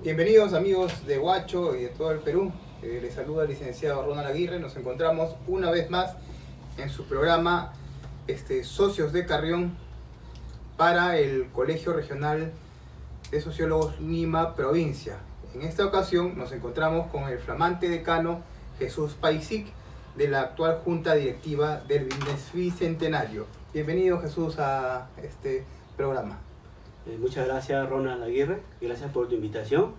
Bienvenidos amigos de Huacho y de todo el Perú. Les saluda el licenciado Ronald Aguirre. Nos encontramos una vez más en su programa Socios de Carrión para el Colegio Regional de Sociólogos Lima Provincia. En esta ocasión nos encontramos con el flamante decano Jesús Paisic de la actual Junta Directiva del Bicentenario. Bienvenido Jesús a este programa. Muchas gracias Ronald Aguirre, gracias por tu invitación.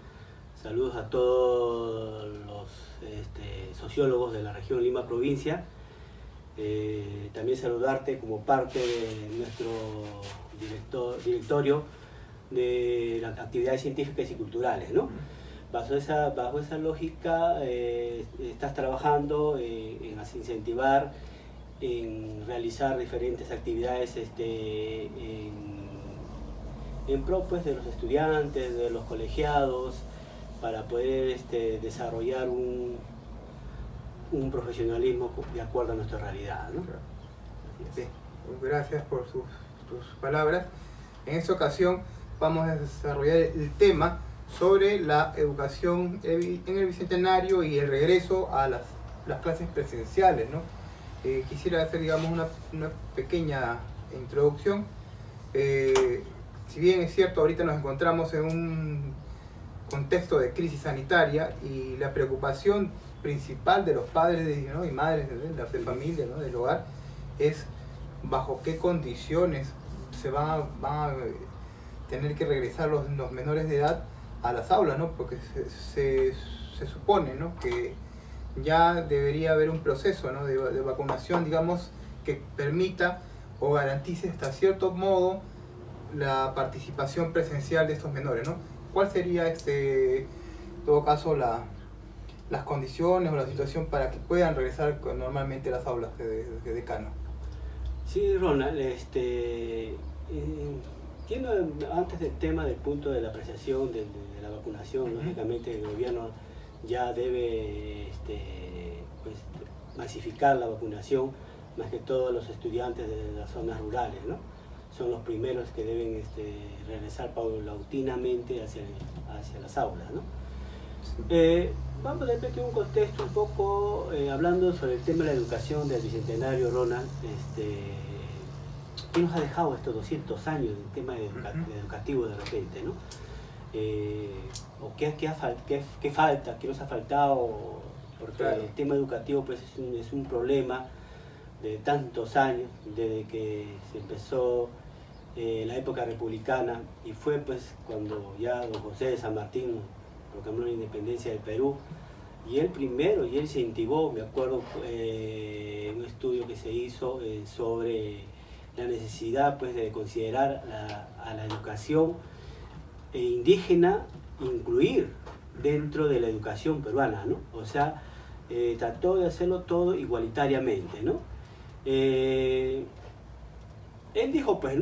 Saludos a todos los sociólogos de la región Lima Provincia. También saludarte como parte de nuestro directorio de las actividades científicas y culturales, ¿no? Bajo esa lógica estás trabajando en incentivar, en realizar diferentes actividades en pro pues, de los estudiantes, de los colegiados, para poder desarrollar un profesionalismo de acuerdo a nuestra realidad, ¿no? Sí, gracias por tus palabras. En esta ocasión vamos a desarrollar el tema sobre la educación en el Bicentenario y el regreso a las clases presenciales, ¿no? Quisiera hacer, digamos, una pequeña introducción. Si bien es cierto, ahorita nos encontramos en un contexto de crisis sanitaria y la preocupación principal de los padres, ¿no?, y madres de familia, ¿no?, del hogar, es bajo qué condiciones se van a tener que regresar los menores de edad a las aulas, ¿no? Porque se supone, ¿no?, que ya debería haber un proceso, ¿no?, de vacunación, digamos, que permita o garantice hasta cierto modo la participación presencial de estos menores, ¿no? ¿Cuál sería, en todo caso, las condiciones o la situación para que puedan regresar normalmente a las aulas de decano? Sí, Ronald, antes del tema del punto de la apreciación de la vacunación, lógicamente el gobierno ya debe pues, masificar la vacunación, más que todos los estudiantes de las zonas rurales, ¿no? Son los primeros que deben regresar paulatinamente hacia las aulas, ¿no? Sí. Vamos a repetir un contexto un poco, hablando sobre el tema de la educación del Bicentenario, Ronald. ¿Qué nos ha dejado estos 200 años del tema educativo de repente, ¿no? ¿O qué falta? ¿Qué nos ha faltado? Porque claro, el tema educativo pues, es un problema de tantos años, desde que se empezó la época republicana, y fue pues cuando ya don José de San Martín proclamó la independencia del Perú, y él primero, y él se incentivó, me acuerdo, un estudio que se hizo sobre la necesidad pues de considerar a la educación indígena, incluir dentro de la educación peruana, ¿no? O sea, trató de hacerlo todo igualitariamente, ¿no? Él dijo, pues,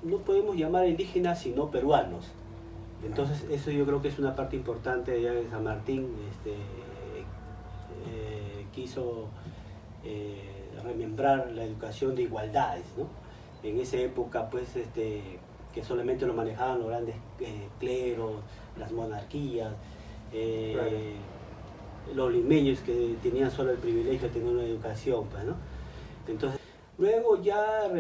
no podemos llamar indígenas sino peruanos. Entonces, eso yo creo que es una parte importante de San Martín. Quiso remembrar la educación de igualdades, ¿no? En esa época, pues, que solamente lo manejaban los grandes cleros, las monarquías, claro, los limeños que tenían solo el privilegio de tener una educación, pues, ¿no? Entonces, luego ya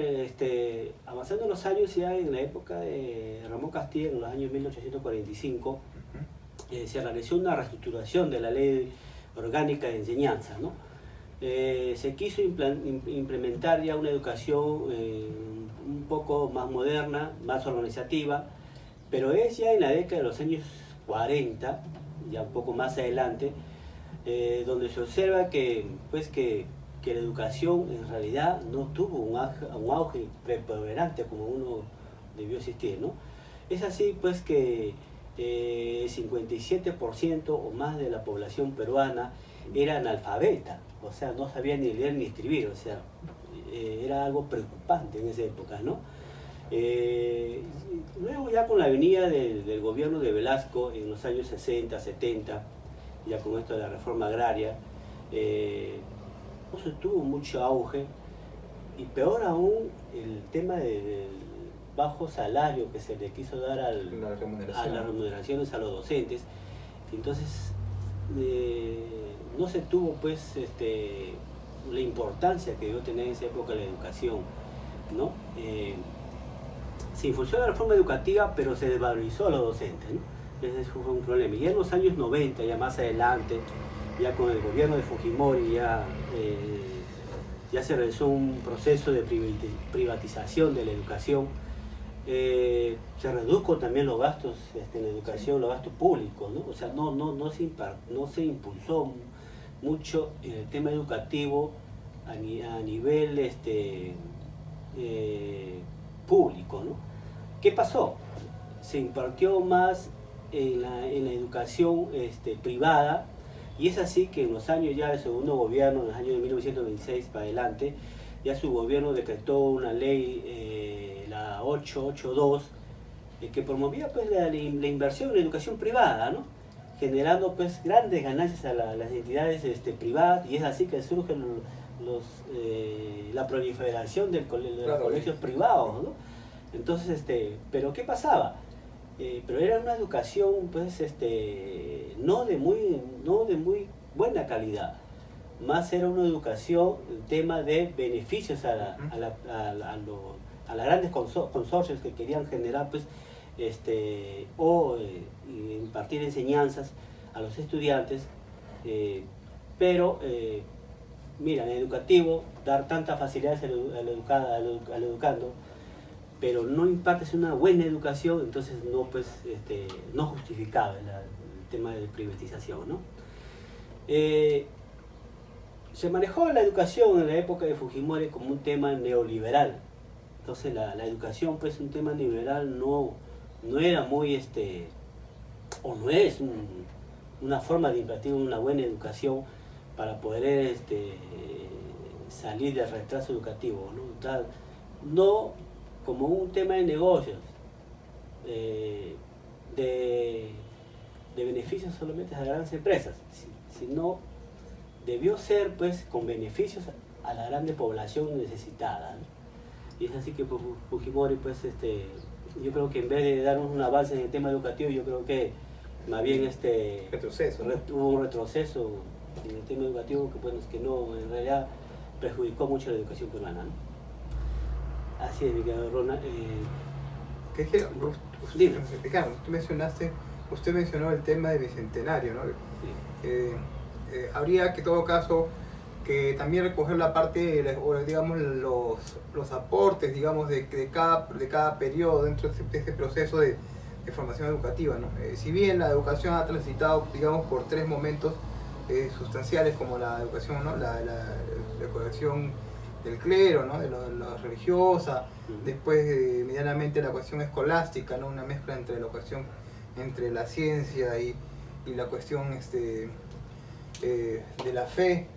avanzando los años, ya en la época de Ramón Castilla, en los años 1845, se realizó una reestructuración de la ley orgánica de enseñanza, ¿no? Se quiso implementar ya una educación un poco más moderna, más organizativa, pero es ya en la década de los años 40, ya un poco más adelante, donde se observa que la educación en realidad no tuvo un auge preponderante como uno debió existir, ¿no? Es así pues que el 57% o más de la población peruana era analfabeta, o sea, no sabía ni leer ni escribir, o sea, era algo preocupante en esa época, ¿no? Luego ya con la venida del gobierno de Velasco en los años 60, 70, ya con esto de la reforma agraria, tuvo mucho auge, y peor aún el tema bajo salario que se le quiso dar a La remuneración. las remuneraciones a los docentes. Entonces no se tuvo pues la importancia que debió tener en esa época la educación, ¿no? Se impulsó la reforma educativa, pero se desvalorizó a los docentes, ¿no? Ese fue un problema. Y en los años 90, ya más adelante, ya con el gobierno de Fujimori, ya se realizó un proceso de privatización de la educación. Se redujo también los gastos en la educación, los gastos públicos, ¿no? O sea, no se impulsó mucho el tema educativo a nivel público, ¿no? ¿Qué pasó? Se impartió más en la educación privada, y es así que en los años ya del segundo gobierno, en los años de 1926 para adelante, ya su gobierno decretó una ley, la 882, que promovía pues la inversión en la educación privada, ¿no? Generando pues grandes ganancias a las entidades privadas, y es así que surge la proliferación de los colegios privados, ¿no? Entonces, pero ¿qué pasaba? Pero era una educación pues no de muy buena calidad, más era una educación en tema de beneficios a las grandes consorcios que querían generar pues impartir enseñanzas a los estudiantes, pero mira, en el educativo dar tantas facilidades al educando, pero no impartes una buena educación, entonces no justificaba el tema de privatización, ¿no? Se manejó la educación en la época de Fujimori como un tema neoliberal. Entonces la educación, pues un tema neoliberal no era muy, o no es una forma de impartir una buena educación para poder salir del retraso educativo, ¿no? No como un tema de negocios, de beneficios solamente a las grandes empresas, sino debió ser pues con beneficios a la grande población necesitada, ¿no? Y es así que Fujimori pues yo creo que en vez de darnos un avance en el tema educativo, yo creo que más bien retroceso, ¿no? Hubo un retroceso en el tema educativo que no, en realidad perjudicó mucho la educación peruana, ¿no? Así es, mi querido Ronald. Usted mencionó el tema del bicentenario, ¿no? Sí. Habría que en todo caso que también recoger la parte, digamos, los aportes, digamos, de cada periodo dentro de este proceso de formación educativa, ¿no? Si bien la educación ha transitado, digamos, por tres momentos sustanciales, como la educación, ¿no? la educación del clero, ¿no? de la religiosa, después medianamente la cuestión escolástica, ¿no? Una mezcla entre la cuestión, entre la ciencia y la cuestión de la fe,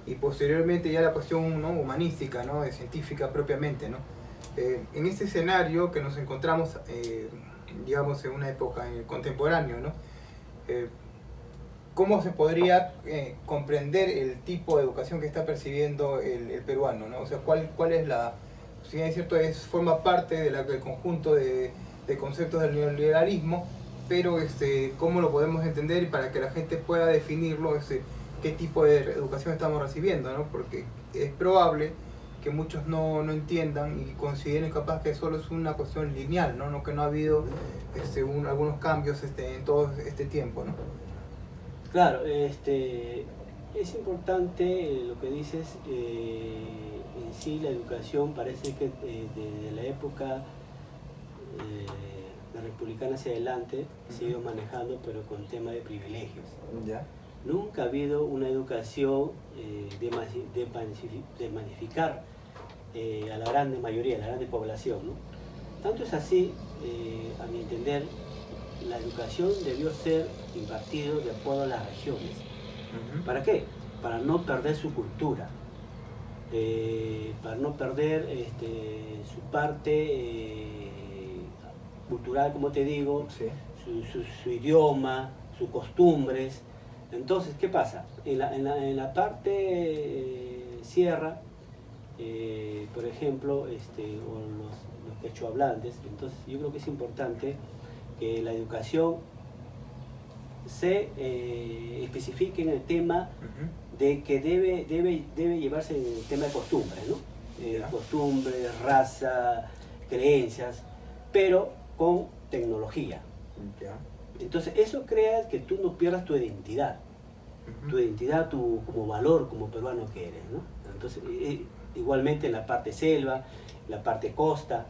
y posteriormente ya la cuestión, ¿no? humanística, ¿no? científica propiamente, ¿no? En este escenario que nos encontramos, digamos, en una época contemporánea, ¿no? ¿Cómo se podría comprender el tipo de educación que está percibiendo el peruano, ¿no? O sea, ¿cuál es la...? Si bien es cierto, forma parte del conjunto de conceptos del neoliberalismo, pero ¿cómo lo podemos entender para que la gente pueda definirlo, qué tipo de educación estamos recibiendo, ¿no? Porque es probable que muchos no entiendan y consideren capaz que solo es una cuestión lineal, ¿no? Que no ha habido algunos cambios en todo este tiempo, ¿no? Claro, es importante lo que dices. En sí la educación parece que desde la época republicana hacia adelante se ha ido manejando, pero con tema de privilegios. ¿Ya? Nunca ha habido una educación de magnificar a la grande mayoría, a la grande población, ¿no? Tanto es así, a mi entender, la educación debió ser impartida de acuerdo a las regiones. ¿Para qué? Para no perder su cultura, para no perder su parte cultural, como te digo, Sí. su idioma, sus costumbres. Entonces, ¿qué pasa? En la parte sierra, por ejemplo, o los quechohablantes. Entonces yo creo que es importante que la educación se especifique en el tema de que debe llevarse en el tema de costumbres, ¿no? Costumbres, raza, creencias, pero con tecnología. Entonces eso crea que tú no pierdas tu identidad, como valor, como peruano que eres, ¿no? Entonces, igualmente en la parte selva, la parte costa.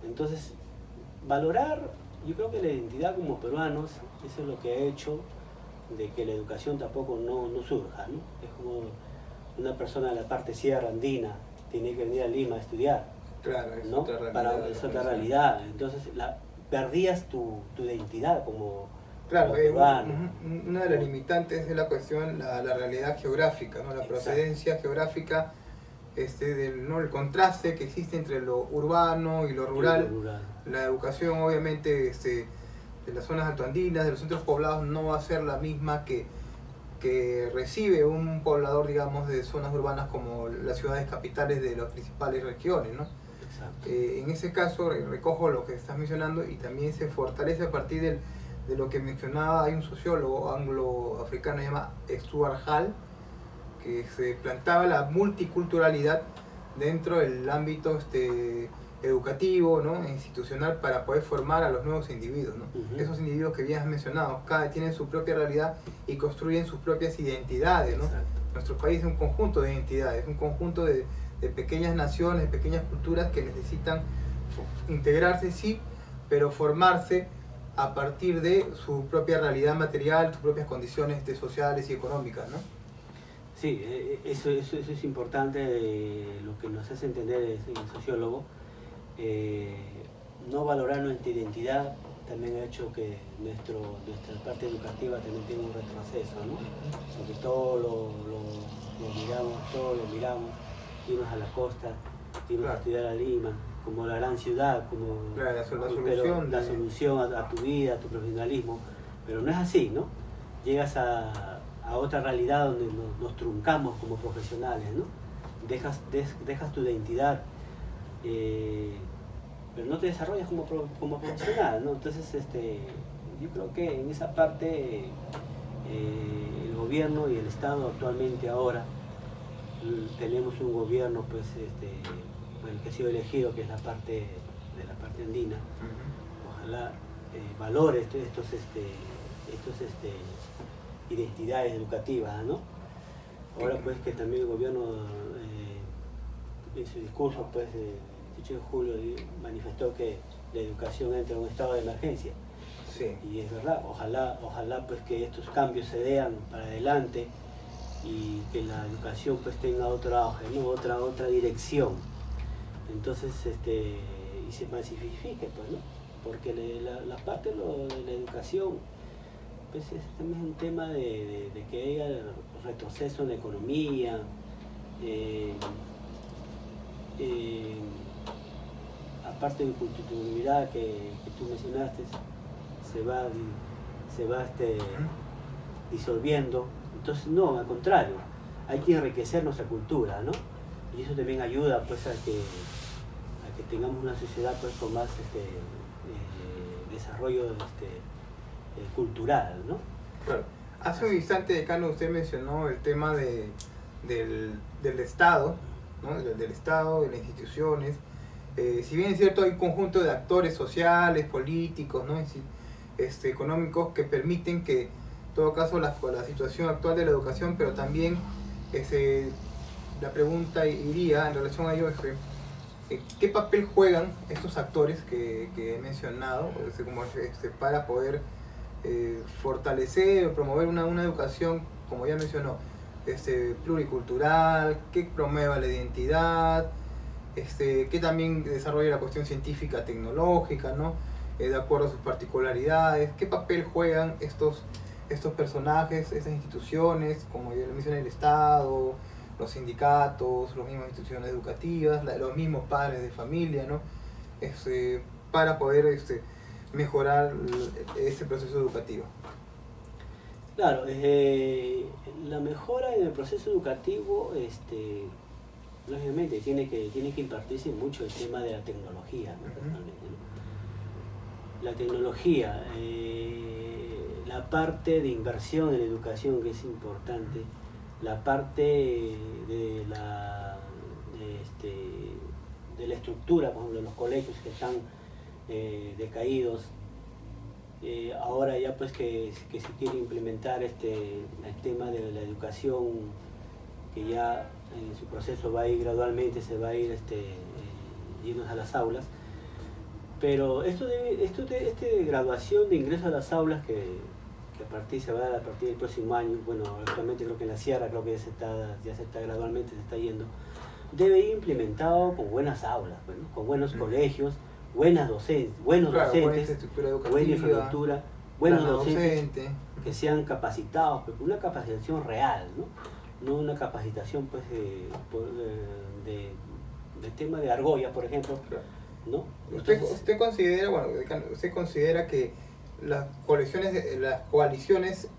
Entonces, valorar, yo creo que la identidad como peruanos, eso es lo que ha hecho de que la educación tampoco no surja, ¿no? Es como una persona de la parte sierra andina, tiene que venir a Lima a estudiar. Claro, es ¿no? otra realidad. Es otra realidad. Entonces, perdías tu identidad como Claro, peruano. una de las limitantes es la cuestión, la realidad geográfica, ¿no? La procedencia geográfica, ¿no? El contraste que existe entre lo urbano y lo rural. La educación, obviamente, de las zonas altoandinas, de los centros poblados, no va a ser la misma que recibe un poblador, digamos, de zonas urbanas como las ciudades capitales de las principales regiones, ¿no? En ese caso, recojo lo que estás mencionando y también se fortalece a partir de lo que mencionaba. Hay un sociólogo anglo-africano, se llama Stuart Hall, que se plantaba la multiculturalidad dentro del ámbito educativo, ¿no? Institucional, para poder formar a los nuevos individuos, ¿no? Esos individuos que bien has mencionado, tienen su propia realidad y construyen sus propias identidades, ¿no? Nuestro país es un conjunto de identidades, un conjunto de pequeñas naciones, de pequeñas culturas que necesitan integrarse, sí, pero formarse a partir de su propia realidad material, sus propias condiciones sociales y económicas, ¿no? Sí, eso es importante, lo que nos hace entender el sociólogo. No valorar nuestra identidad también ha hecho que nuestra parte educativa también tenga un retroceso, ¿no? Porque todo lo miramos, irnos a la costa, irnos a estudiar a Lima, como la gran ciudad, como la solución a tu vida, a tu profesionalismo, pero no es así, ¿no? Llegas a otra realidad donde nos truncamos como profesionales, ¿no? Dejas tu identidad, pero no te desarrollas como profesional, ¿no? Entonces, yo creo que en esa parte el gobierno y el Estado actualmente ahora, tenemos un gobierno, pues, el que ha sido elegido, que es la parte andina. Ojalá valore estos identidades educativas, ¿no? Ahora, pues, que también el gobierno en su discurso, pues, el 18 de julio manifestó que la educación entra en un estado de emergencia. Sí. Y es verdad, ojalá pues que estos cambios se den para adelante y que la educación pues tenga otra auge, ¿no? otra dirección. Entonces, y se masifique, pues, ¿no? Porque la parte de la educación, pues, también es un tema de que haya retroceso en la economía, aparte de culturalidad que tú mencionaste, se va disolviendo. Entonces, no, al contrario, hay que enriquecer nuestra cultura, ¿no? Y eso también ayuda, pues, a que tengamos una sociedad, pues, con más desarrollo cultural, ¿no? Claro. Hace un instante, decano, usted mencionó el tema del Estado, ¿no? Del Estado, de las instituciones. Si bien es cierto, hay un conjunto de actores sociales, políticos, ¿no? Económicos, que permiten que, en todo caso, la situación actual de la educación, pero también la pregunta iría en relación a ello, ¿qué papel juegan estos actores que he mencionado para poder fortalecer o promover una educación, como ya mencionó, pluricultural, que promueva la identidad, que también desarrolle la cuestión científica, tecnológica, ¿no? De acuerdo a sus particularidades? ¿Qué papel juegan estos personajes, estas instituciones, como ya lo mencioné, el Estado, los sindicatos, las mismas instituciones educativas, los mismos padres de familia, ¿no? Para poder mejorar ese proceso educativo? Claro, la mejora en el proceso educativo lógicamente tiene que impartirse mucho el tema de la tecnología, ¿no? Totalmente, ¿no? La tecnología, la parte de inversión en educación que es importante, la parte de de la estructura, por ejemplo, de los colegios que están decaídos. Ahora ya pues que se quiere implementar el tema de la educación, que ya en su proceso va a ir gradualmente, se va a ir irnos a las aulas, pero esta graduación de ingreso a las aulas que se va a dar a partir del próximo año, bueno, actualmente creo que en la Sierra creo que ya se está gradualmente, se está yendo, debe ir implementado con buenas aulas, bueno, con buenos colegios, buenos docentes, buena infraestructura, buenos docentes que sean capacitados, pero una capacitación real, no una capacitación pues de tema de argolla, por ejemplo, ¿no? ¿Usted considera que las coaliciones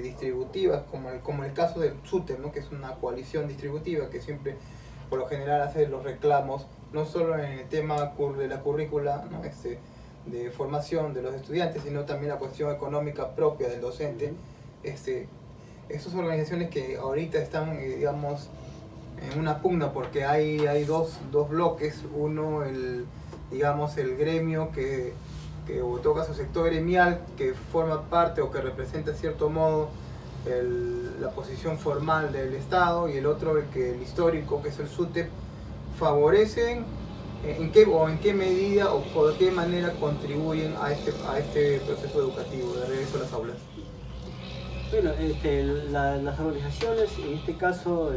distributivas, como el caso del SUTEP, ¿no? Que es una coalición distributiva que siempre por lo general hace los reclamos, no solo en el tema de la currícula, ¿no? De formación de los estudiantes, sino también la cuestión económica propia del docente? Estas organizaciones que ahorita están, digamos, en una pugna porque hay dos bloques. Uno, el gremio o toca su sector gremial, que forma parte o que representa en cierto modo la posición formal del Estado, y el otro, el histórico, que es el SUTEP. ¿Favorecen en qué medida o de qué manera contribuyen a este proceso educativo de regreso a las aulas? Bueno, las organizaciones, en este caso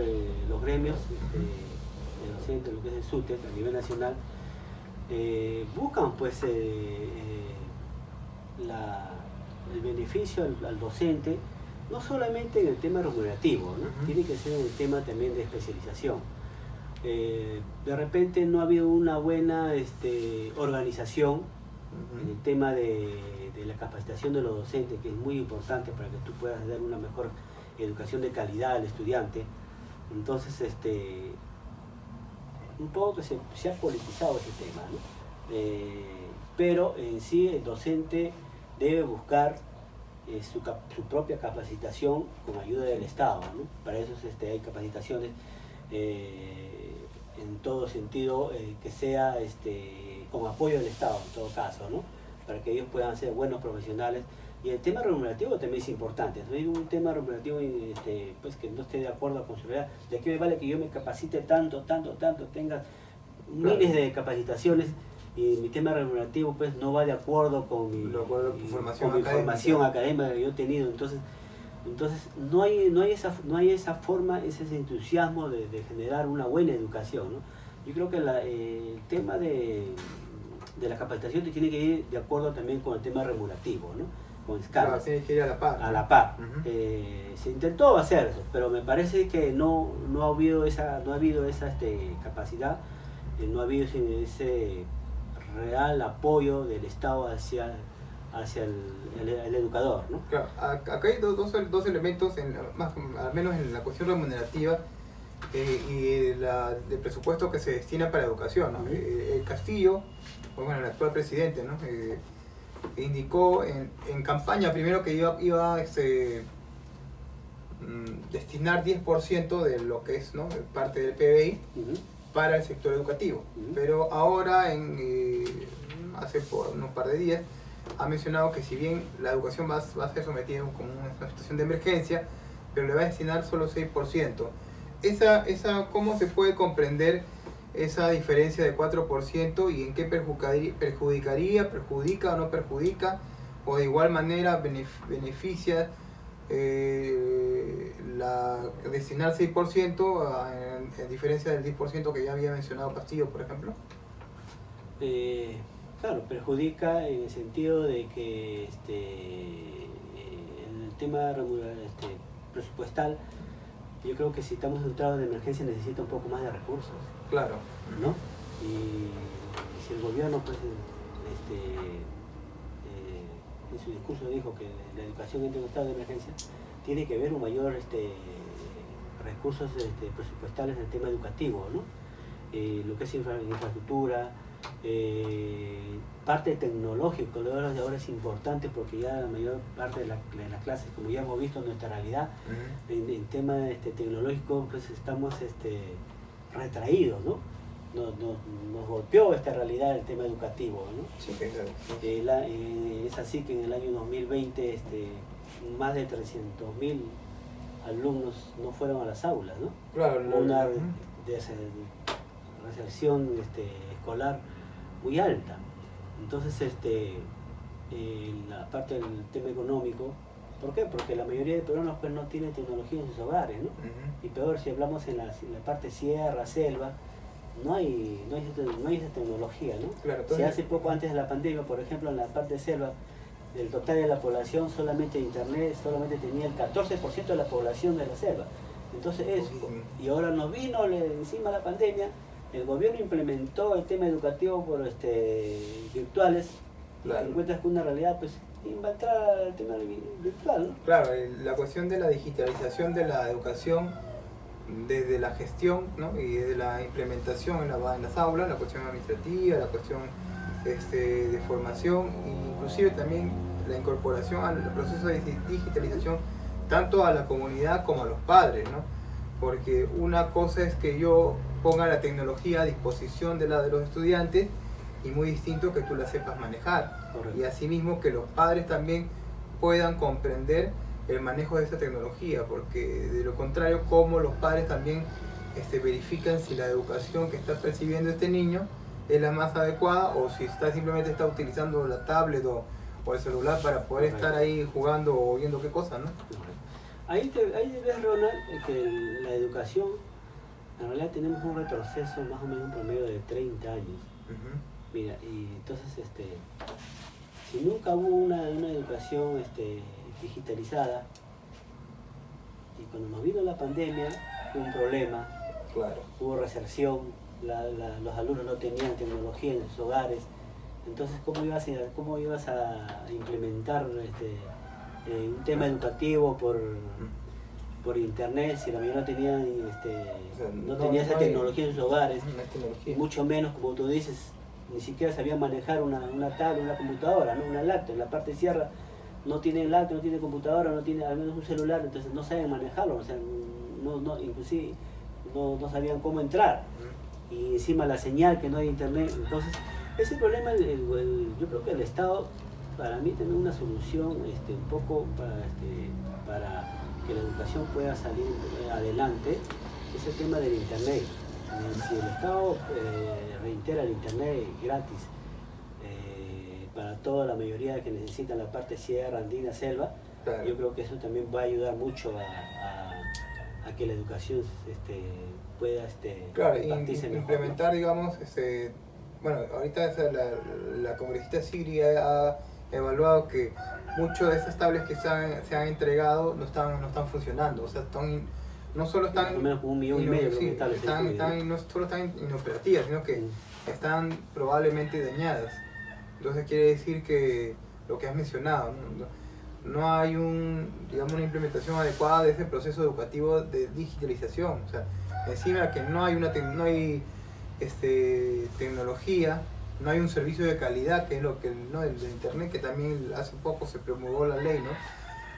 los gremios de docentes, lo que es el SUTEP a nivel nacional, buscan pues el beneficio al docente, no solamente en el tema remunerativo, ¿no? Tiene que ser en el tema también de especialización. De repente no ha habido una buena organización en el tema de la capacitación de los docentes, que es muy importante para que tú puedas dar una mejor educación de calidad al estudiante. Entonces, un poco que se ha politizado ese tema, ¿no? Pero en sí el docente debe buscar su propia capacitación con ayuda del Estado, ¿no? Para eso hay capacitaciones en todo sentido, que sea con apoyo del Estado en todo caso, ¿no? Para que ellos puedan ser buenos profesionales. Y el tema remunerativo también es importante. No hay un tema remunerativo pues que no esté de acuerdo con su realidad. ¿De qué me vale que yo me capacite tanto, tenga miles de capacitaciones, y mi tema remunerativo pues no va de acuerdo con mi formación académica que yo he tenido? Entonces no hay esa forma, ese entusiasmo de generar una buena educación, ¿no? Yo creo que el tema de la capacitación tiene que ir de acuerdo también con el tema remunerativo, ¿no? Con escalas. Tiene que ir a la par. A la par. Se intentó hacer eso, pero me parece que no ha habido esa capacidad, no ha habido ese real apoyo del Estado hacia el educador, ¿no? Claro, acá hay dos elementos, al menos en la cuestión remunerativa y del presupuesto que se destina para educación, ¿no? El Castillo, bueno, el actual presidente, ¿no? Indicó en campaña primero que iba a destinar 10% de lo que es, ¿no?, parte del PBI para el sector educativo. Pero ahora, hace por unos par de días, ha mencionado que si bien la educación va a ser sometida como una situación de emergencia, pero le va a destinar solo 6%. ¿Cómo se puede comprender esa diferencia de 4% y en qué perjudica o no perjudica, o de igual manera beneficia destinar 6% a diferencia del 10% que ya había mencionado Castillo, por ejemplo? Claro, perjudica en el sentido de que el tema presupuestal, yo creo que si estamos en un estado de emergencia necesita un poco más de recursos. Claro. ¿No? Y si el gobierno pues en su discurso dijo que la educación entra en un estado de emergencia, tiene que haber un mayor recursos presupuestales en el tema educativo, ¿no? Lo que es infraestructura, parte tecnológica, ahora es importante porque ya la mayor parte de las clases, como ya hemos visto en nuestra realidad, en tema tecnológico, pues estamos retraídos, ¿no? Nos golpeó esta realidad del tema educativo, ¿no? Sí, claro. Es así que en el año 2020 más de 300.000 alumnos no fueron a las aulas, ¿no? Claro, una deserción escolar muy alta. Entonces, la parte del tema económico, ¿por qué? Porque la mayoría de peruanos pues, no tienen tecnología en sus hogares, ¿no? Y peor, si hablamos en la parte sierra, selva, no hay esa tecnología, ¿no? Claro, si hace poco antes de la pandemia, por ejemplo, en la parte selva, del total de la población, solamente internet, solamente tenía el 14% de la población de la selva. Entonces y ahora nos vino encima la pandemia, el gobierno implementó el tema educativo por virtuales, claro. y encuentras que una realidad pues va a entrar el tema virtual, ¿no? Claro, la cuestión de la digitalización de la educación desde la gestión, ¿no? Y desde la implementación en las aulas, la cuestión administrativa, la cuestión de formación, e inclusive también la incorporación al proceso de digitalización tanto a la comunidad como a los padres, ¿no? Porque una cosa es que yo ponga la tecnología a disposición de los estudiantes y muy distinto que tú la sepas manejar. Correcto. Y asimismo que los padres también puedan comprender el manejo de esa tecnología, porque de lo contrario, como los padres también verifican si la educación que está percibiendo este niño es la más adecuada o si simplemente está utilizando la tablet o el celular para poder estar ahí jugando o viendo qué cosa, ¿no? Ahí ves, Ronald, que la educación, en realidad tenemos un retroceso más o menos un promedio de 30 años. Mira, y entonces, si nunca hubo una educación digitalizada, y cuando nos vino la pandemia, hubo un problema, claro. Hubo reserción, los alumnos no tenían tecnología en sus hogares, entonces ¿cómo ibas a implementar un tema educativo por internet si la mayoría no tenía, no tenía esa tecnología en sus hogares? Y mucho menos, como tú dices, ni siquiera sabían manejar una tablet, una computadora, ¿no? Una laptop. En la parte sierra no tienen laptop, no tienen computadora, no tienen al menos un celular, entonces no saben manejarlo, o sea, inclusive no sabían cómo entrar. Y encima la señal, que no hay internet. Entonces, ese problema, yo creo que el Estado, para mí, tiene una solución un poco para que la educación pueda salir adelante, es el tema del internet. Si el Estado reitera el internet gratis para toda la mayoría que necesitan la parte sierra, andina, selva, claro. Yo creo que eso también va a ayudar mucho a que la educación pueda claro, implementar, digamos, bueno, ahorita la congresista Sigri ha evaluado que muchas de esas tablets que se han entregado no están funcionando, o sea, no solo están más o menos 1,5 millones sí, no solo están inoperativas, sino que están probablemente dañadas. Entonces quiere decir que lo que has mencionado, no hay digamos, una implementación adecuada de ese proceso educativo de digitalización. O sea, encima que no hay tecnología, no hay un servicio de calidad, que es lo que ¿no? el de internet, que también hace poco se promulgó la ley, ¿no?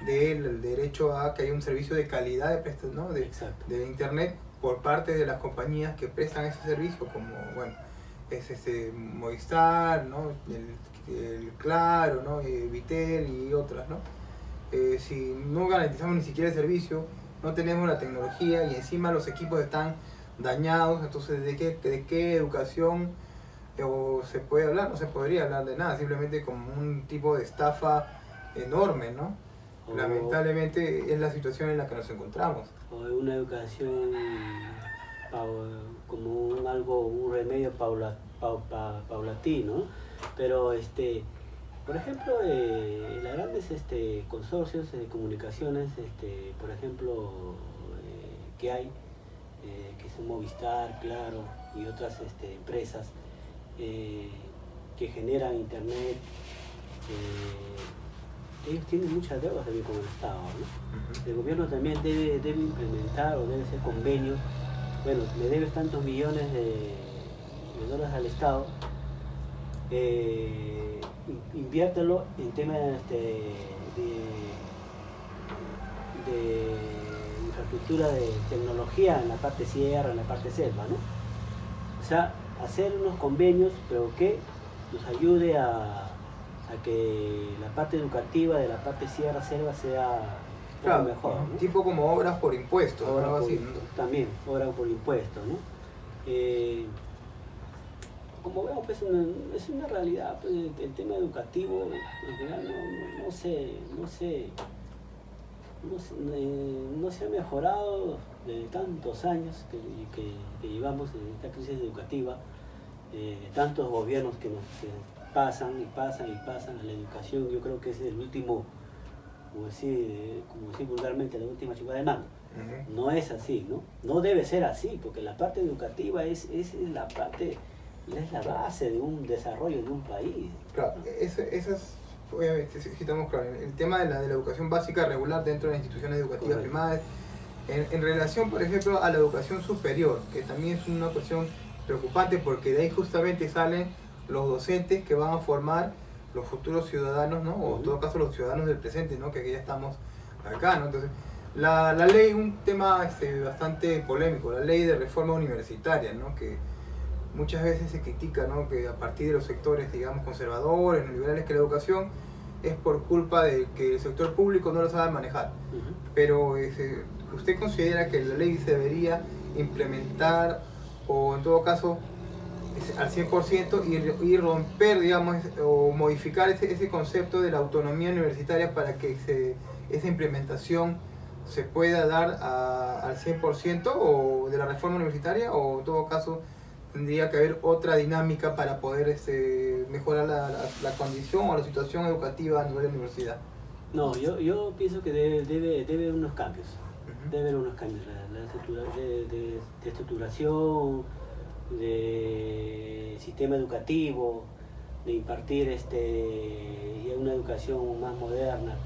Del derecho a que haya un servicio de calidad de internet por parte de las compañías que prestan ese servicio, como bueno, es Movistar, ¿no? el Claro, ¿no? Vitel y otras, ¿no? Si no garantizamos ni siquiera el servicio, no tenemos la tecnología y encima los equipos están dañados, entonces ¿de qué educación se puede hablar? No se podría hablar de nada, simplemente como un tipo de estafa enorme, ¿no? Lamentablemente es la situación en la que nos encontramos. O una educación como un remedio paulatino, pero por ejemplo, las grandes consorcios de comunicaciones, por ejemplo, que hay, que son Movistar, Claro y otras empresas que generan internet, ellos tienen muchas deudas también con el Estado, ¿no? El gobierno también debe implementar o debe hacer convenios. Bueno, le debes tantos millones de dólares al Estado, inviértelo en temas de infraestructura de tecnología en la parte sierra, en la parte selva, ¿no? O sea, hacer unos convenios, pero que nos ayude a que la parte educativa de la parte sierra selva sea claro, mejor, ¿no? Tipo como obras por impuestos, ¿no? Así, ¿no? También, obras por impuestos, ¿no? Como vemos, pues, es una realidad, pues, el tema educativo en general no se ha mejorado de tantos años que llevamos en esta crisis educativa, tantos gobiernos que pasan a la educación. Yo creo que es el último, como decir vulgarmente, la última chiva de mano. No es así, ¿no? No debe ser así, porque la parte educativa es la base de un desarrollo de un país. Claro, eso es, obviamente, si estamos claros, el tema de la educación básica regular dentro de las instituciones educativas primarias, en relación, por ejemplo, a la educación superior, que también es una cuestión preocupante, porque de ahí justamente salen los docentes que van a formar los futuros ciudadanos, ¿no? O en todo caso los ciudadanos del presente, ¿no? Que aquí ya estamos acá, ¿no? Entonces, la ley es un tema bastante polémico, la ley de reforma universitaria, ¿no? Que muchas veces se critica, ¿no? Que a partir de los sectores, digamos, conservadores, neoliberales, que la educación es por culpa de que el sector público no lo sabe manejar. Pero ¿usted considera que la ley se debería implementar o en todo caso al 100% y romper, digamos, o modificar ese concepto de la autonomía universitaria para que esa implementación se pueda dar al 100% o de la reforma universitaria, o en todo caso tendría que haber otra dinámica para poder mejorar la condición o la situación educativa a nivel de universidad? No, yo pienso que debe haber unos cambios. Debe haber unos cambios, de estructuración, de sistema educativo, de impartir una educación más moderna,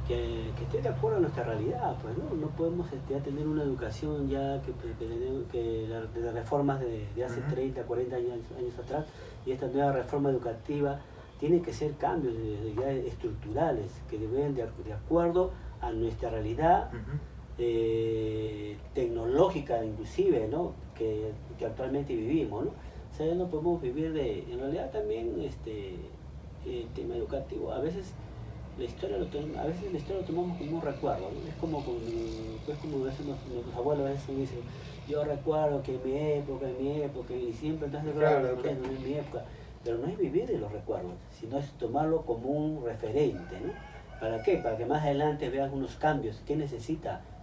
que esté de acuerdo a nuestra realidad, pues, ¿no? No podemos ya tener una educación ya que las reformas de hace 30, 40 años atrás, y esta nueva reforma educativa tiene que ser cambios ya estructurales que deben de acuerdo a nuestra realidad tecnológica inclusive, ¿no? que actualmente vivimos, ¿no? O sea, no podemos vivir en realidad también el tema educativo, a veces la historia lo tomamos como un recuerdo, ¿no? Es como nuestros abuelos a veces dicen, yo recuerdo que en mi época, y siempre estás de claro, en mi época, pero no es vivir de los recuerdos, sino es tomarlo como un referente, ¿no? ¿Para qué? Para que más adelante veas unos cambios, qué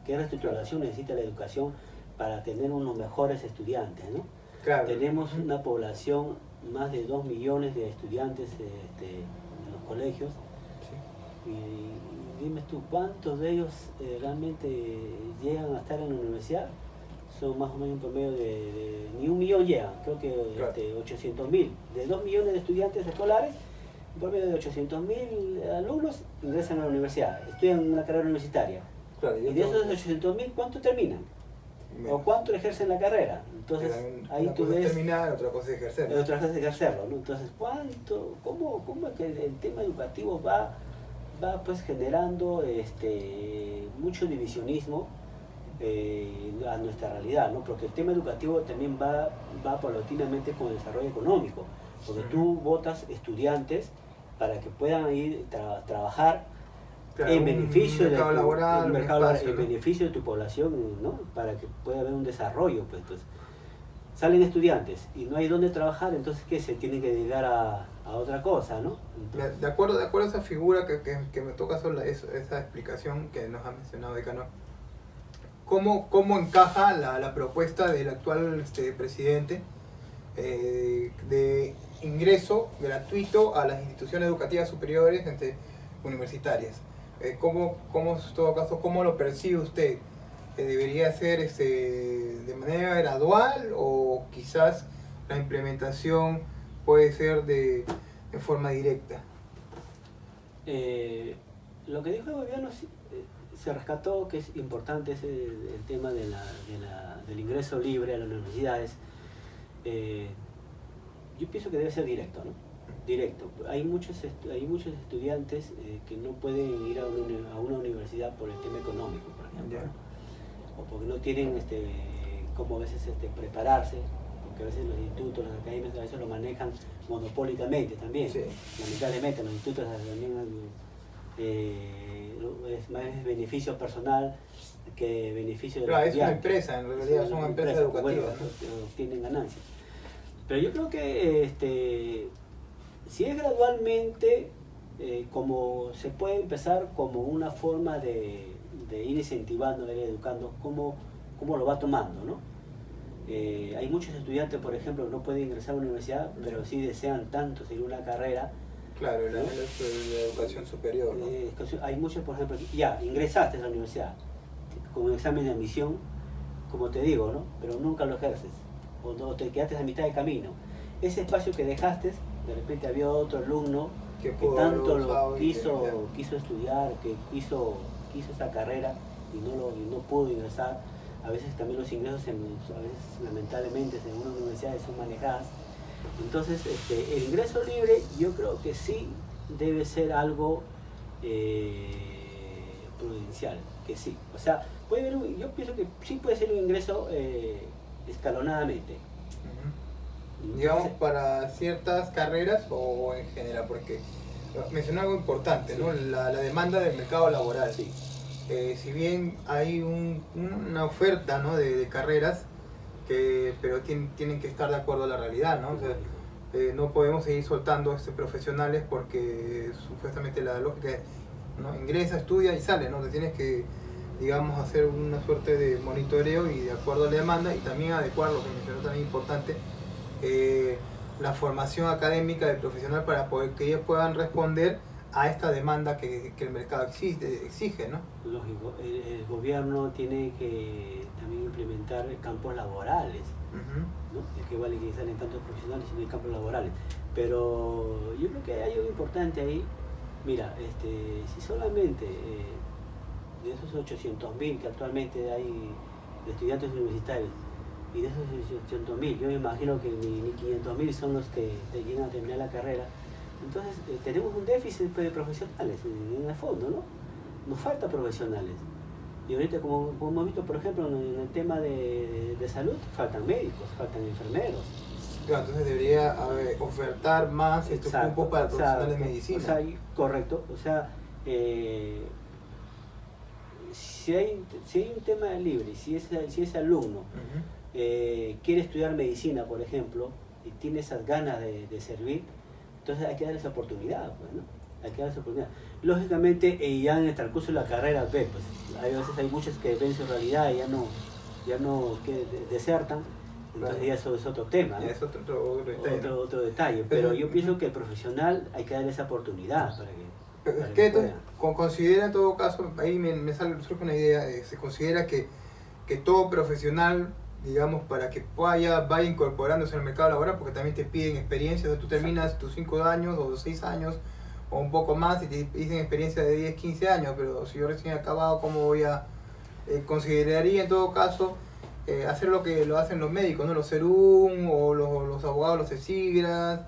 reestructuración necesita la educación para tener unos mejores estudiantes, ¿no? Claro. Tenemos una población, más de 2 millones de estudiantes en los colegios. Y dime tú, ¿cuántos de ellos realmente llegan a estar en la universidad? Son más o menos un promedio ni 1 millón llegan, creo que 800.000. De 2 millones de estudiantes escolares, un promedio de 800.000 alumnos ingresan a la universidad, estudian una carrera universitaria. Claro, y de esos 800.000, ¿cuántos terminan? ¿O cuánto ejercen la carrera? Entonces, ahí tú ves... terminar, otra cosa es ejercerlo. Otra cosa es ejercerlo, ¿no? Entonces, ¿cómo es que el tema educativo va pues generando mucho divisionismo a nuestra realidad, ¿no? Porque el tema educativo también va paulatinamente con el desarrollo económico, porque tú botas estudiantes para que puedan ir a trabajar, claro, en beneficio del mercado laboral, en beneficio de tu población, ¿no? Para que pueda haber un desarrollo, pues salen estudiantes y no hay dónde trabajar, entonces ¿qué? Se tienen que dedicar a otra cosa, ¿no? Entonces, de acuerdo a esa figura que me toca sobre esa explicación que nos ha mencionado Decano, ¿cómo encaja la propuesta del actual presidente de ingreso gratuito a las instituciones educativas superiores universitarias? ¿Cómo en todo caso, cómo lo percibe usted? ¿Debería ser de manera gradual o quizás la implementación puede ser de forma directa? Lo que dijo el gobierno se rescató, que es importante, es el tema del ingreso libre a las universidades. Yo pienso que debe ser directo, ¿no? Directo. Hay muchos estudiantes que no pueden ir a una universidad por el tema económico, por ejemplo, ¿no? O porque no tienen cómo a veces prepararse, porque a veces los institutos, las academias a veces lo manejan monopólicamente también. Sí. Lamentablemente los institutos también es más beneficio personal que beneficio de los estudiantes. Es una empresa, en realidad son empresas educativas, ¿no? Tienen ganancias. Pero yo creo que si es gradualmente, como se puede empezar como una forma de ir incentivando, de ir educando, cómo lo va tomando, ¿no? Hay muchos estudiantes, por ejemplo, que no pueden ingresar a la universidad, pero sí desean tanto seguir una carrera. Claro, ¿no? La educación superior, ¿no? Hay muchos, por ejemplo, ya ingresaste a la universidad con un examen de admisión, como te digo, ¿no? Pero nunca lo ejerces, o no, te quedaste a mitad de camino. Ese espacio que dejaste, de repente había otro alumno que tanto lo quiso estudiar, que quiso esa carrera y no pudo ingresar. A veces también los ingresos, a veces lamentablemente en unas universidades son manejadas. Entonces, el ingreso libre yo creo que sí debe ser algo prudencial, que sí. O sea, yo pienso que sí puede ser un ingreso escalonadamente. Digamos, para ciertas carreras o en general, porque mencionó algo importante, ¿no? La demanda del mercado laboral. Sí. Si bien hay una oferta, ¿no? de carreras, pero tienen que estar de acuerdo a la realidad, ¿no? O sea, no podemos seguir soltando profesionales porque supuestamente la lógica es, ¿no? Ingresa, estudia y sale, ¿no? Te tienes que, digamos, hacer una suerte de monitoreo y de acuerdo a la demanda y también adecuar, lo que mencionó también importante, la formación académica del profesional para poder que ellos puedan responder a esta demanda que el mercado exige, ¿no? Lógico, el gobierno tiene que también implementar campos laborales, ¿no? Es que vale que salen tantos profesionales y no hay campos laborales. Pero yo creo que hay algo importante ahí. Mira, si solamente de esos 800.000 que actualmente hay de estudiantes universitarios, y de esos 800.000, yo me imagino que ni 500.000 son los que llegan a terminar la carrera. Entonces tenemos un déficit de profesionales en el fondo, ¿no? Nos falta profesionales. Y ahorita, como hemos visto, por ejemplo, en el tema de salud, faltan médicos, faltan enfermeros. Claro, entonces debería ofertar más estos cupos para profesionales de medicina. O sea, correcto. O sea, si hay un tema libre, si ese alumno quiere estudiar medicina, por ejemplo, y tiene esas ganas de servir, entonces hay que darle esa oportunidad, pues, ¿no? Hay que darle esa oportunidad. Lógicamente, ya en el transcurso de la carrera, pues, a veces hay muchos que ven su realidad y ya no que desertan, entonces claro. Ya eso es otro tema, ¿no? Es otro detalle. Pero yo pienso que el profesional hay que darle esa oportunidad para que entonces, considera en todo caso, ahí me surge una idea, se considera que todo profesional, digamos, para que vaya incorporándose al mercado laboral, porque también te piden experiencia, o sea, tú terminas tus 5 años o 6 años o un poco más y te dicen experiencia de 10, 15 años, pero si yo recién he acabado, ¿cómo voy a...? Consideraría en todo caso hacer lo que lo hacen los médicos, ¿no? Los serum o los abogados, los ESIGRAS,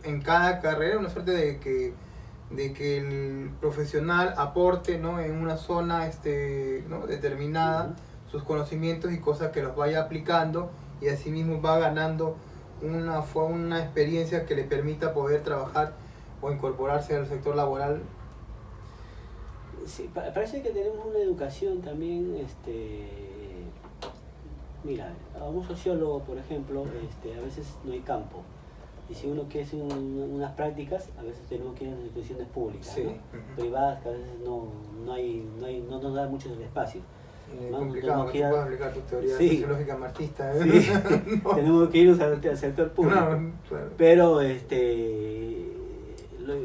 en cada carrera, una suerte de que el profesional aporte, ¿no? En una zona ¿no? determinada sus conocimientos y cosas que los vaya aplicando y asimismo va ganando una experiencia que le permita poder trabajar o incorporarse al sector laboral. Sí, parece que tenemos una educación también, mira, a un sociólogo, por ejemplo, a veces no hay campo. Y si uno quiere hacer unas prácticas, a veces tenemos que ir a las instituciones públicas, sí. ¿No? Privadas, que a veces no nos da mucho el espacio. Es complicado, no puedes aplicar tu teoría sociológica marxista. Sí. No. Tenemos que irnos al sector público. No, claro. Pero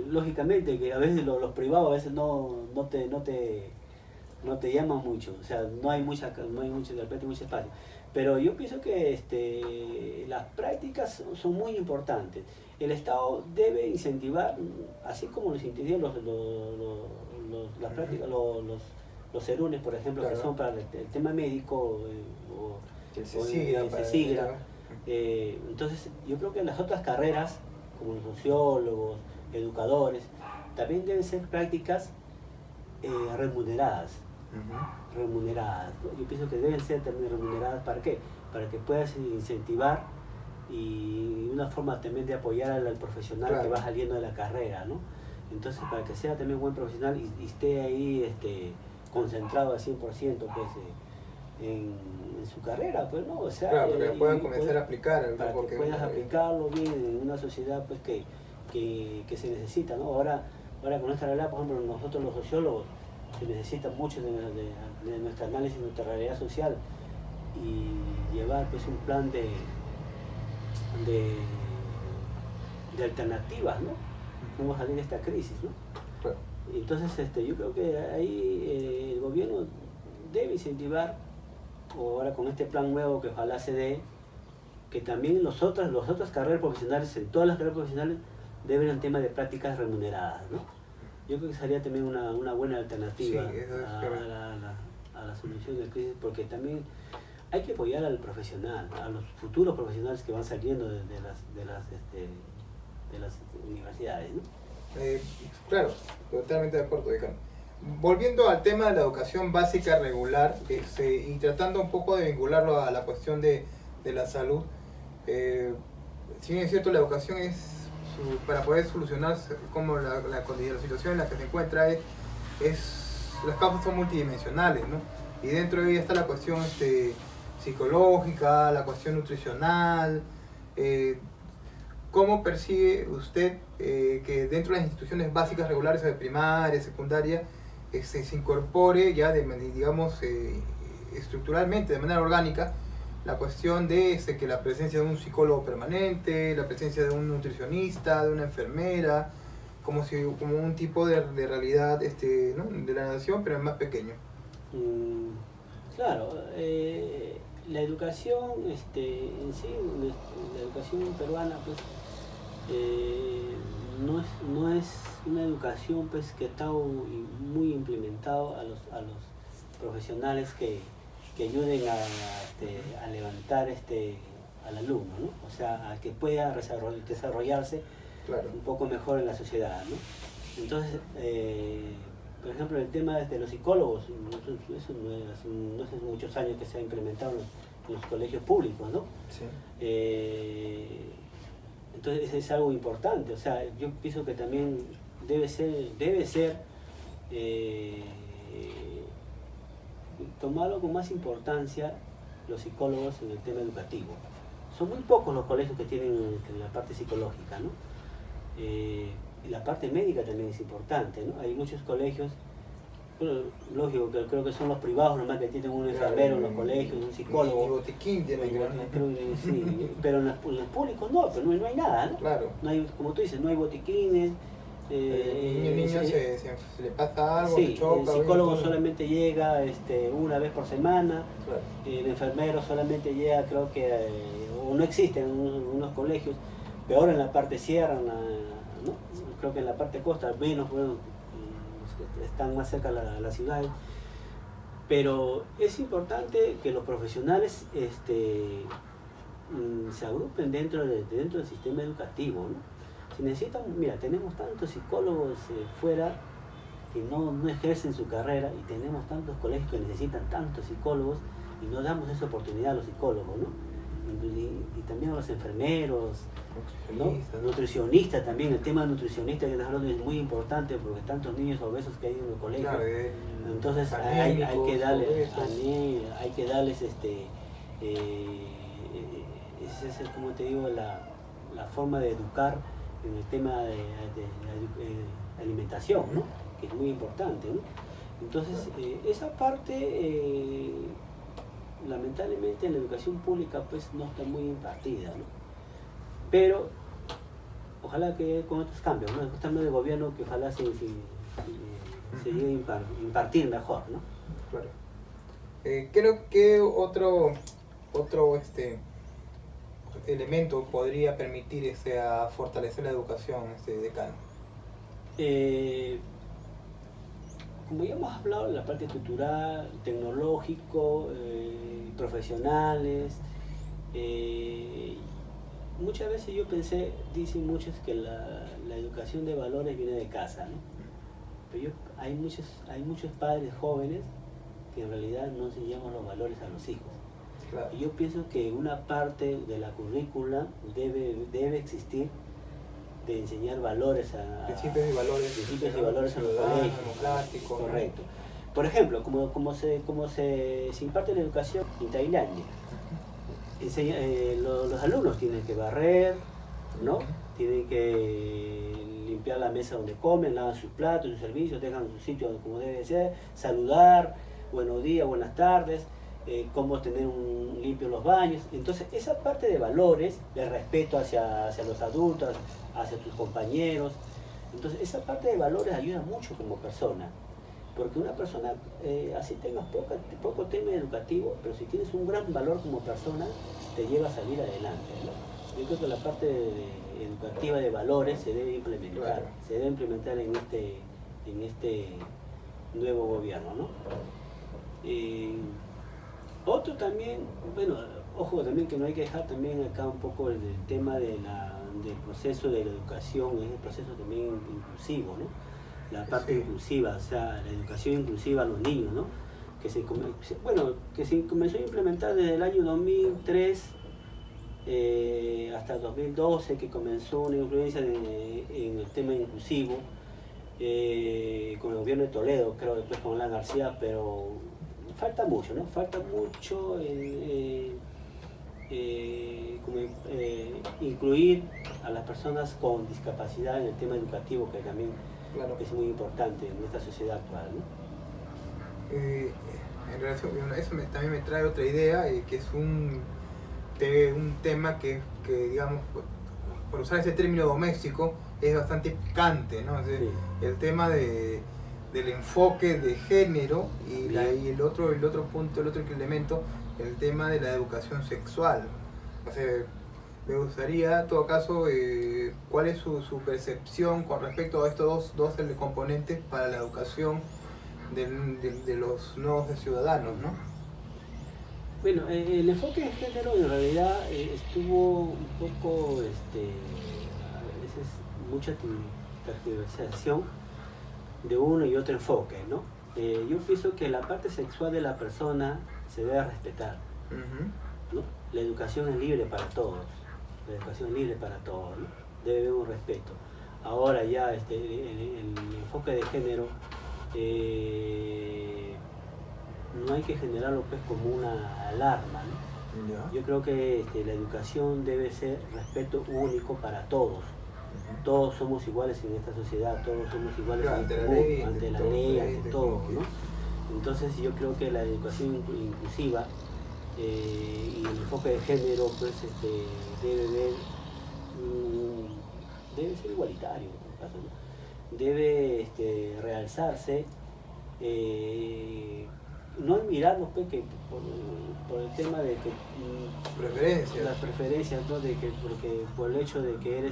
lógicamente que a veces los privados a veces no te llaman mucho, o sea, no hay mucho de repente mucho espacio. Pero yo pienso que las prácticas son muy importantes. el Estado debe incentivar, así como los incentivan las prácticas, los cerules, por ejemplo, claro, que son para el tema médico, que o se el CIGRA. Entonces, yo creo que las otras carreras, como los sociólogos, educadores, también deben ser prácticas remuneradas. Remuneradas, ¿no? Yo pienso que deben ser también remuneradas. ¿Para qué? Para que puedas incentivar y una forma también de apoyar al profesional, claro, que va saliendo de la carrera, ¿no? Entonces, para que sea también buen profesional y esté ahí concentrado al 100%, pues, en su carrera, pues, ¿no? O sea, claro, para que puedan comenzar a aplicar, ¿no? Para que puedas aplicarlo bien en una sociedad, pues, que se necesita, ¿no? Ahora con esta realidad, por ejemplo, nosotros los sociólogos, se necesita mucho de nuestro análisis, de nuestra realidad social, y llevar, pues, un plan de alternativas, ¿no? Cómo salir de esta crisis, ¿no? Claro. Entonces, yo creo que ahí el gobierno debe incentivar, o ahora con este plan nuevo que ojalá se dé, que también las otras carreras profesionales, en todas las carreras profesionales, deben un tema de prácticas remuneradas, ¿no? Yo creo que sería también una buena alternativa, sí, a la solución de la crisis, porque también hay que apoyar al profesional, a los futuros profesionales que van saliendo de las universidades, ¿no? Claro, totalmente de acuerdo, decano. Volviendo al tema de la educación básica regular, y tratando un poco de vincularlo a la cuestión de la salud, si bien es cierto, la educación es para poder solucionar como la situación en la que se encuentra, las causas son multidimensionales, ¿no? Y dentro de ella está la cuestión psicológica, la cuestión nutricional. ¿Cómo percibe usted que dentro de las instituciones básicas regulares, de primaria, secundaria, se incorpore ya, digamos, estructuralmente, de manera orgánica, la cuestión de que la presencia de un psicólogo permanente, la presencia de un nutricionista, de una enfermera, como un tipo de realidad, ¿no?, de la nación, pero más pequeño? Claro, la educación en sí, la educación peruana, pues, no es una educación, pues, que está muy implementado a los profesionales que ayuden a levantar al alumno, ¿no? O sea, a que pueda desarrollarse, claro, un poco mejor en la sociedad, ¿no? Entonces, por ejemplo, el tema de los psicólogos, eso no hace muchos años que se ha implementado en los colegios públicos, ¿no? Sí. Entonces es algo importante. O sea, yo pienso que también debe ser tomarlo con más importancia los psicólogos en el tema educativo. Son muy pocos los colegios que tienen la parte psicológica, ¿no? Y la parte médica también es importante, ¿no? Hay muchos colegios, bueno, lógico, que creo que son los privados nomás que tienen un enfermero en los colegios, un psicólogo. Y botiquín tienen, sí, pero en los públicos no, pero no hay nada, ¿no? Claro. No hay, como tú dices, no hay botiquines. El niño se le pasa algo, sí, se choca. El psicólogo solamente llega una vez por semana, claro. El enfermero solamente llega, creo que, o no existe en unos colegios, peor en la parte sierra, ¿no? Creo que en la parte costa, menos, bueno, están más cerca a las ciudades. Pero es importante que los profesionales se agrupen dentro del sistema educativo, ¿no? Si necesitan, mira, tenemos tantos psicólogos fuera que no ejercen su carrera, y tenemos tantos colegios que necesitan tantos psicólogos y no damos esa oportunidad a los psicólogos, ¿no? Y también a los enfermeros, ¿no? Nutricionistas también. El tema de nutricionista que estás hablando es muy importante, porque tantos niños obesos que hay en los colegios. Claro, entonces hay que darles como te digo, la forma de educar en el tema de alimentación, ¿no? Que es muy importante, ¿no? Entonces, esa parte, lamentablemente en la educación pública, pues, no está muy impartida, ¿no? Pero ojalá que con estos cambios, ¿no? Estos cambios de gobierno, que ojalá se llegue a impartir mejor, ¿no? Claro. Creo que otro elemento podría permitir a fortalecer la educación, decano? Como ya hemos hablado, la parte cultural, tecnológico, profesionales, muchas veces yo pensé, dicen muchos que la educación de valores viene de casa, ¿no? Pero hay muchos padres jóvenes que en realidad no enseñan los valores a los hijos. Claro. Y yo pienso que una parte de la currícula debe existir de enseñar valores principios y valores a los colegios. Democráticos. Correcto. Por ejemplo, como se imparte la educación en Tailandia, los alumnos tienen que barrer, ¿no? Tienen que limpiar la mesa donde comen, lavan sus platos, sus servicios, dejan su sitio como debe ser, saludar, buenos días, buenas tardes, cómo tener limpios los baños. Entonces, esa parte de valores, de respeto hacia los adultos, hacia tus compañeros, entonces esa parte de valores ayuda mucho como persona, porque una persona, así tengas poco tema educativo, pero si tienes un gran valor como persona, te lleva a salir adelante, ¿no? Yo creo que la parte educativa de valores se debe implementar, claro. Se debe implementar en este nuevo gobierno, ¿no? Otro también, bueno, ojo también que no hay que dejar también acá un poco el tema del proceso de la educación, es el proceso también inclusivo, ¿no? La parte inclusiva, o sea, la educación inclusiva a los niños, ¿no? Que se comenzó a implementar desde el año 2003 hasta el 2012, que comenzó una influencia en el tema inclusivo, con el gobierno de Toledo, creo, después con Alan García, pero falta mucho, ¿no? Falta mucho incluir a las personas con discapacidad en el tema educativo, que también es muy importante en esta sociedad actual, ¿no? En relación a eso también me trae otra idea, que es un tema que digamos, por usar ese término doméstico, es bastante picante, ¿no? Es decir, sí. El tema del enfoque de género y el otro punto, el otro elemento, el tema de la educación sexual. O sea, me gustaría, en todo caso, cuál es su percepción con respecto a estos dos componentes para la educación de los nuevos ciudadanos, ¿no? Bueno, el enfoque de género en realidad estuvo un poco, a veces mucha tergiversación de uno y otro enfoque, ¿no? Yo pienso que la parte sexual de la persona se debe respetar, ¿no? La educación es libre para todos, ¿no? Debe haber un respeto. Ahora ya el enfoque de género no hay que generarlo pues como una alarma, ¿no? Yeah. Yo creo que la educación debe ser respeto único para todos. Todos somos iguales en esta sociedad, todos somos iguales ante la ley, ante todo, ¿no? Entonces yo creo que la educación inclusiva y el enfoque de género pues debe ser igualitario, ¿no? Debe realzarse, no admirarnos pues, que por el tema de que las preferencias, ¿no? De que porque por el hecho de que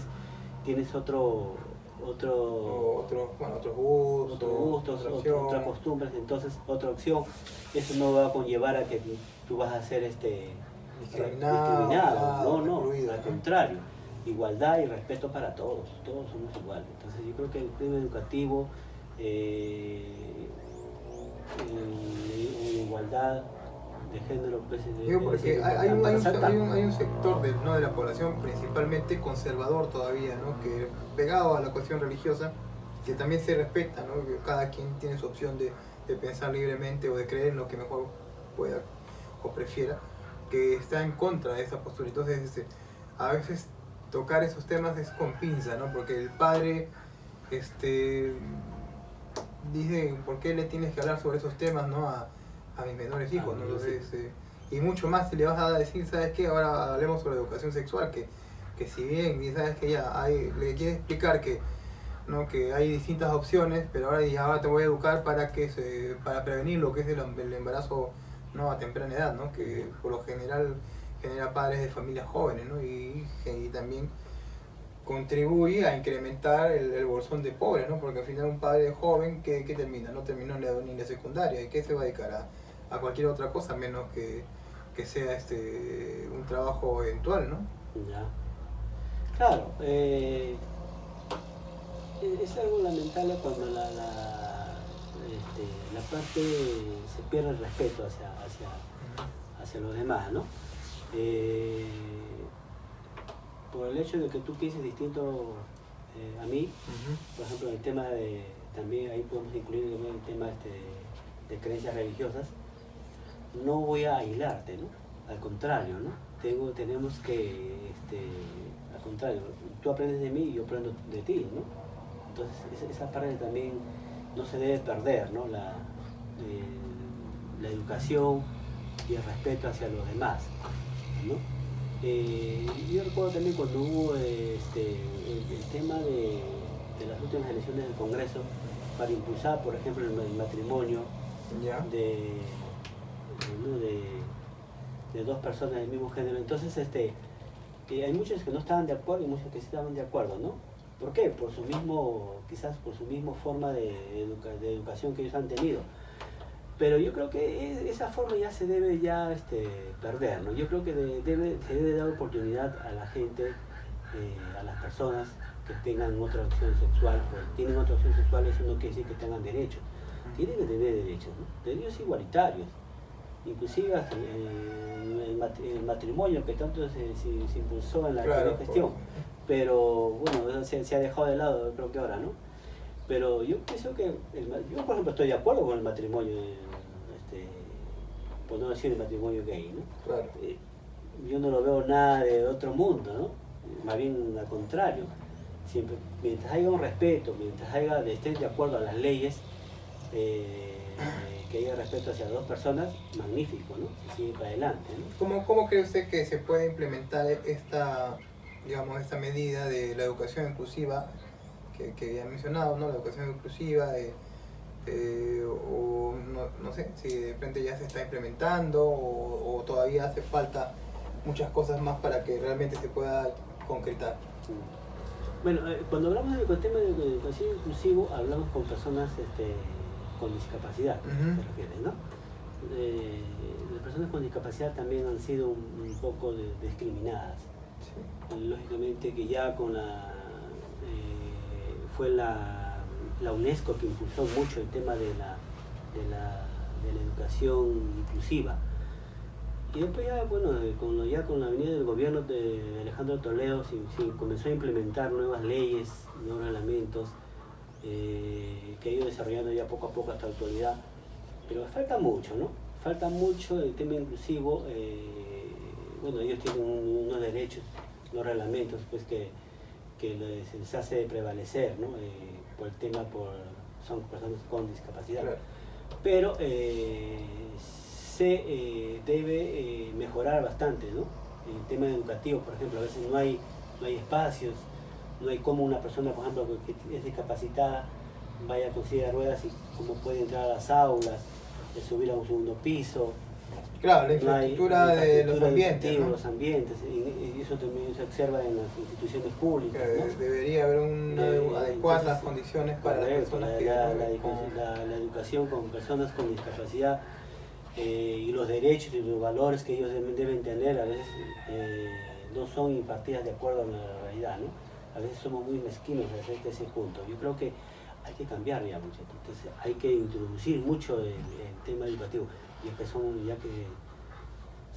tienes otros gustos, otras costumbres, entonces otra opción, eso no va a conllevar a que tú vas a ser discriminado, no, al contrario, igualdad y respeto para todos somos iguales. Entonces yo creo que el tema educativo, igualdad de género, pues, porque hay un sector de la población principalmente conservador todavía, ¿no? Que pegado a la cuestión religiosa, que también se respeta, ¿no? Que cada quien tiene su opción de pensar libremente o de creer en lo que mejor pueda o prefiera, que está en contra de esa postura. Entonces a veces tocar esos temas es con pinza, ¿no? Porque el padre dice, ¿por qué le tienes que hablar sobre esos temas, ¿no? a mis menores hijos, ¿no? Entonces, y mucho más si le vas a decir, ¿sabes qué? Ahora hablemos sobre educación sexual, que si bien, sabes que ya le quieres explicar que hay distintas opciones, pero ahora te voy a educar para prevenir lo que es el embarazo, ¿no? A temprana edad, ¿no? Que por lo general genera padres de familias jóvenes, ¿no? Y también contribuye a incrementar el bolsón de pobres, ¿no? Porque al final un padre joven que termina, no terminó ni la secundaria, ¿y qué se va a dedicar a cualquier otra cosa menos que sea un trabajo eventual, ¿no? Ya. Claro, es algo lamentable cuando la parte se pierde el respeto hacia los demás, ¿no? Por el hecho de que tú pienses distinto a mí, por ejemplo, el tema también ahí podemos incluir el tema de creencias religiosas, no voy a aislarte, ¿no? Al contrario, ¿no? Tenemos que, al contrario, tú aprendes de mí y yo aprendo de ti, ¿no? Entonces esa parte también no se debe perder, ¿no? La educación y el respeto hacia los demás, ¿no? Yo recuerdo también cuando hubo el tema de las últimas elecciones del Congreso para impulsar, por ejemplo, el matrimonio de dos personas del mismo género. Entonces, hay muchos que no estaban de acuerdo y muchos que sí estaban de acuerdo, ¿no? ¿Por qué? Quizás por su misma forma de educación que ellos han tenido. Pero yo creo que esa forma ya se debe perder, ¿no? Yo creo que se debe dar oportunidad a la gente, a las personas que tengan otra opción sexual. Porque tienen otra opción sexual, eso no quiere decir que tengan derechos. Tienen que tener derechos, ¿no? Derechos igualitarios. Inclusive hasta el matrimonio que tanto se impulsó en la gestión. Pero bueno, se ha dejado de lado, creo que ahora, ¿no? Pero yo pienso que, yo por ejemplo estoy de acuerdo con el matrimonio, por no decir el matrimonio gay, ¿no? Claro. Yo no lo veo nada de otro mundo, ¿no? Más bien al contrario. Siempre, mientras haya un respeto, mientras estén de acuerdo a las leyes, que haya respeto hacia dos personas, magnífico, ¿no? Se sigue para adelante, ¿no? ¿Cómo cree usted que se puede implementar esta medida de la educación inclusiva que ya he mencionado, ¿no? La educación inclusiva, o no sé, si de frente ya se está implementando o todavía hace falta muchas cosas más para que realmente se pueda concretar? Bueno, cuando hablamos del tema de educación inclusivo, hablamos con personas con discapacidad, te refieres, ¿no? Las personas con discapacidad también han sido un poco discriminadas. Sí. Lógicamente que ya con fue la UNESCO que impulsó mucho el tema de la educación inclusiva. Y después ya, bueno, con la venida del gobierno de Alejandro Toledo, comenzó a implementar nuevas leyes, nuevos reglamentos, que ha ido desarrollando ya poco a poco hasta la actualidad. Pero falta mucho, ¿no? Falta mucho el tema inclusivo. Bueno, ellos tienen unos derechos, unos reglamentos, pues que les hace prevalecer, ¿no? Son personas con discapacidad. Claro. Pero se debe mejorar bastante, ¿no? El tema educativo, por ejemplo, a veces no hay espacios, no hay cómo una persona, por ejemplo, que es discapacitada vaya con silla de ruedas y cómo puede entrar a las aulas, subir a un segundo piso. Claro, la infraestructura de los ambientes, ¿no? Los ambientes, y eso también se observa en las instituciones públicas, ¿no? Debería haber adecuadas condiciones para las personas la educación con personas con discapacidad, y los derechos y los valores que ellos deben tener a veces no son impartidas de acuerdo a la realidad, ¿no? A veces somos muy mezquinos desde ese punto. Yo creo que hay que cambiar ya mucho, entonces hay que introducir mucho el tema educativo, ya que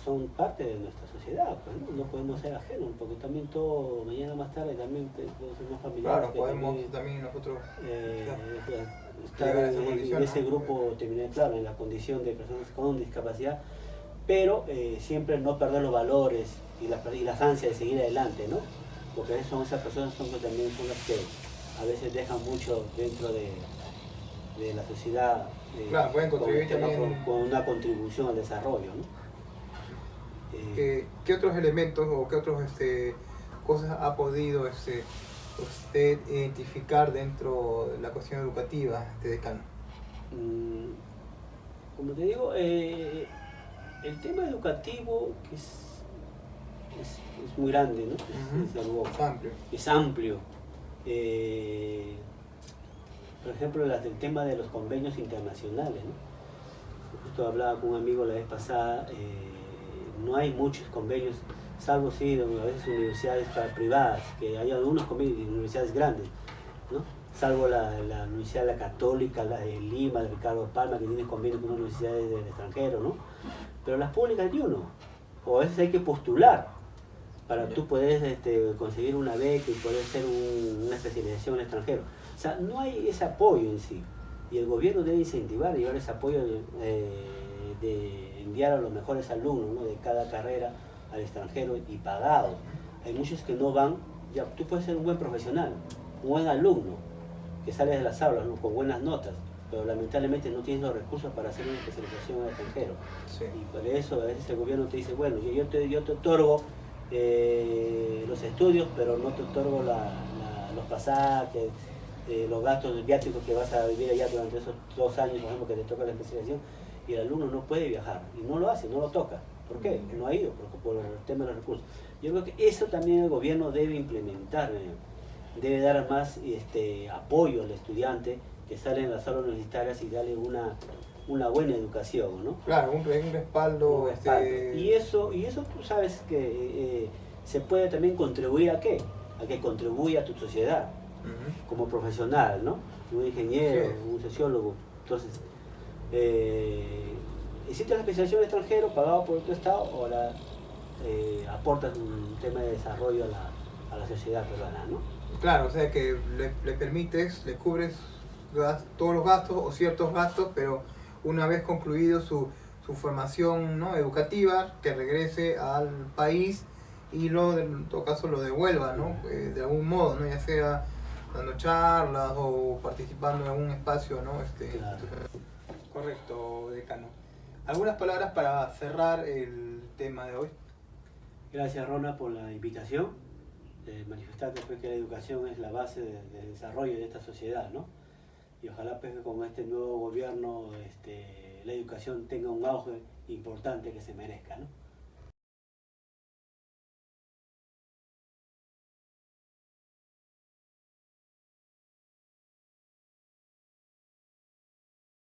son parte de nuestra sociedad, pues, ¿no? No podemos ser ajenos, porque también todo, mañana más tarde también somos familiares. Claro, podemos también nosotros estar en ese grupo, terminar, claro, en la condición de personas con discapacidad, pero siempre no perder los valores y las ansias de seguir adelante, ¿no? Porque esas personas también son las que a veces dejan mucho dentro de la sociedad, claro, pueden contribuir con una contribución al desarrollo, ¿no? ¿Qué otros elementos o qué otras cosas ha podido usted identificar dentro de la cuestión educativa, decano? Como te digo, el tema educativo, es muy grande, ¿no? Es algo, Es amplio. es amplio. Por ejemplo, el tema de los convenios internacionales, ¿no? Justo hablaba con un amigo la vez pasada, no hay muchos convenios, salvo sí, a veces universidades privadas, que hay algunos convenios, universidades grandes, ¿no? Salvo la Universidad de la Católica, la de Lima, de Ricardo Palma, que tiene convenios con universidades del extranjero, ¿no? Pero las públicas ni uno. O a veces hay que postular para tú poder conseguir una beca y poder hacer una especialización en el extranjero. O sea, no hay ese apoyo en sí. Y el gobierno debe incentivar y llevar ese apoyo de enviar a los mejores alumnos, ¿no? De cada carrera al extranjero y pagado. Hay muchos que no van. Ya, tú puedes ser un buen profesional, un buen alumno, que sales de las aulas, ¿no? Con buenas notas, pero lamentablemente no tienes los recursos para hacer una especialización en el extranjero. Sí. Y por eso a veces el gobierno te dice, bueno, yo te otorgo los estudios, pero no te otorgo los pasajes, los gastos viáticos que vas a vivir allá durante esos 2 años, por ejemplo, que te toca la especialización, y el alumno no puede viajar, y no lo hace, no lo toca. ¿Por qué? No ha ido, por el tema de los recursos. Yo creo que eso también el gobierno debe implementar, debe dar más apoyo al estudiante que sale en las aulas universitarias y darle una buena educación, ¿no? Claro, un respaldo. Y eso tú sabes que se puede también contribuir ¿a qué? A que contribuya a tu sociedad, como profesional, ¿no? Un ingeniero, un sociólogo. Entonces, hiciste la especialización en extranjero pagado por tu estado, ahora aportas un tema de desarrollo a la sociedad peruana, ¿no? Claro, o sea que le permites, le cubres todos los gastos o ciertos gastos, pero una vez concluido su formación, ¿no? educativa, que regrese al país y en todo caso lo devuelva, ¿no? De algún modo, ¿no? Ya sea dando charlas o participando en algún espacio, ¿no? Claro. Correcto, decano. ¿Algunas palabras para cerrar el tema de hoy? Gracias, Rona, por la invitación. Manifestarte pues, que la educación es la base del desarrollo de esta sociedad, ¿no? Y ojalá pues, que con este nuevo gobierno la educación tenga un auge importante que se merezca, ¿no?